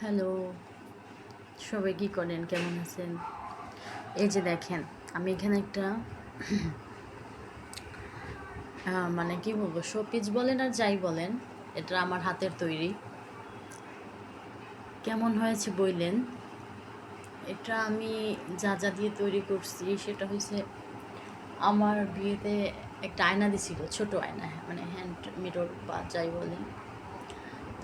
Hello, সবাই কী করেন, কেমন আছেন? এই যে দেখেন, আমি এখানে একটা মানে কি বলবো, শোপিস বলেন আর যাই বলেন, এটা আমার হাতের তৈরি। কেমন হয়েছে বললেন? এটা আমি যা যা দিয়ে তৈরি করছি সেটা হচ্ছে আমার বিয়েতে একটা আয়না দিছিল, ছোট আয়না, মানে হ্যান্ড মিরর বা যাই বলেন।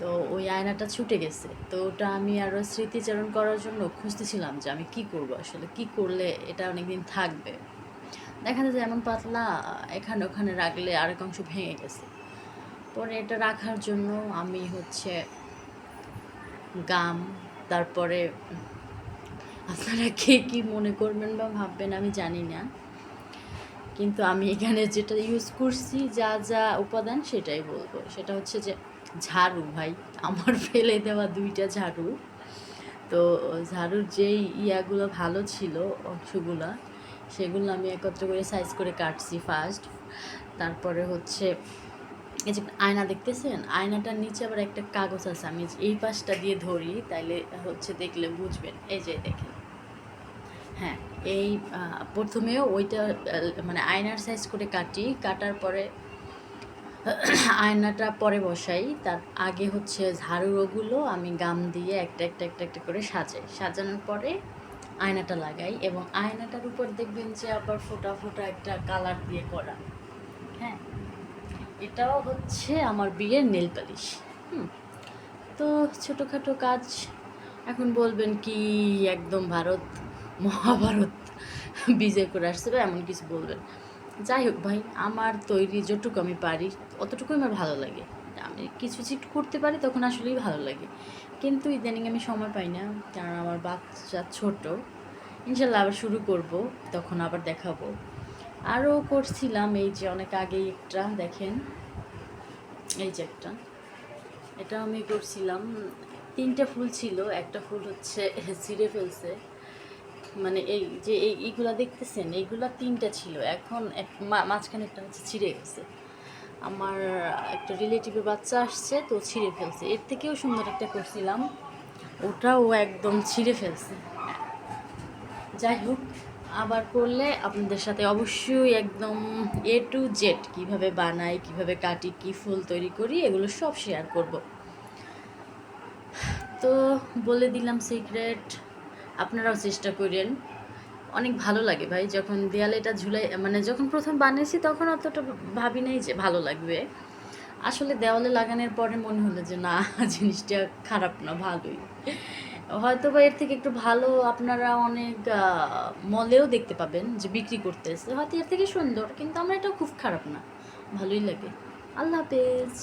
তো ওই আয়নাটা ছুটে গেছে, তো ওটা আমি আরও স্মৃতিচারণ করার জন্য খুঁজতেছিলাম যে আমি কি করব, আসলে কি করলে এটা অনেকদিন থাকবে। দেখা যায় যে এমন পাতলা, এখানে ওখানে রাখলে আরেক অংশ ভেঙে গেছে। পরে এটা রাখার জন্য আমি গাম, তারপরে আপনারা কে কী মনে করবেন বা ভাববেন আমি জানি না, কিন্তু আমি এখানে যেটা ইউজ করছি, যা যা উপাদান সেটাই বলবো। সেটা হচ্ছে যে ঝাড়ু, ভাই, আমার ফেলে দেওয়া 2টা ঝাড়ু। তো ঝাড়ুর যেই ইয়াগুলো ভালো ছিল, অংশগুলো, সেগুলো আমি একত্র করে সাইজ করে কাটছি ফার্স্ট। তারপরে এই যে আয়না দেখতেছেন, আয়নাটার নিচে আবার একটা কাগজ আছে, আমি এই পাশটা দিয়ে ধরি, তাইলে দেখলে বুঝবেন। এই যে দেখেন, হ্যাঁ, এই প্রথমেও ওইটা মানে আয়নার সাইজ করে কাটার পরে আয়নাটা পরে বসাই। তার আগে ঝাড়ুর ওগুলো আমি গাম দিয়ে একটা একটা একটা একটা করে সাজানোর পরে আয়নাটা লাগাই, এবং আয়নাটার উপর দেখবেন যে আবার ফোটা ফোটা একটা কালার দিয়ে করা। হ্যাঁ, এটাও আমার বিয়ের নেল পালিশ। তো ছোটোখাটো কাজ। এখন বলবেন কি একদম মহাভারত বিজয় করে আসছে বা এমন কিছু বলবেন। যাই হোক ভাই, আমার তৈরি যতটুকু আমি পারি অতটুকুই আমার ভালো লাগে। আমি কিছু করতে পারি তখন আসলেই ভালো লাগে, কিন্তু ইদানিং আমি সময় পাই না, কারণ আমার বাচ্চা ছোট। ইনশাল্লাহ আবার শুরু করব, তখন আবার দেখাবো। আরও করছিলাম, এই যে অনেক আগেই একটা দেখেন, এই যে একটা, এটা আমি করছিলাম। 3টা ফুল ছিল, একটা ফুল ছিঁড়ে ফেলছে। মানে এই যে এইগুলা দেখতেছেন, এইগুলা 3টা ছিল, এখন মাঝখানে একটা ছিঁড়ে গেছে। আমার একটা রিলেটিভের বাচ্চা আসছে, তো ছিঁড়ে ফেলছে। এর থেকেও সুন্দর একটা করছিলাম, ওটাও একদম ছিঁড়ে ফেলছে। যাই হোক, আবার করলে আপনাদের সাথে অবশ্যই একদম A to Z কীভাবে বানাই, কীভাবে কাটি, কী ফুল তৈরি করি, এগুলো সব শেয়ার করব। তো বলে দিলাম সিক্রেট, আপনারাও চেষ্টা করেন। অনেক ভালো লাগে ভাই, যখন দেয়ালে এটা ঝুলাই, মানে যখন প্রথম বানিয়েছি তখন অতটা ভাবি নাই যে ভালো লাগবে। আসলে দেওয়ালে লাগানোর পরে মনে হলো যে না, জিনিসটা খারাপ না, ভালোই। হয়তো বা এর থেকে একটু ভালো আপনারা অনেক মলেও দেখতে পাবেন যে বিক্রি করতেছে, হয়তো এর থেকে সুন্দর, কিন্তু আমার এটা খুব খারাপ না, ভালোই লাগে। আল্লাহ হাফেজ।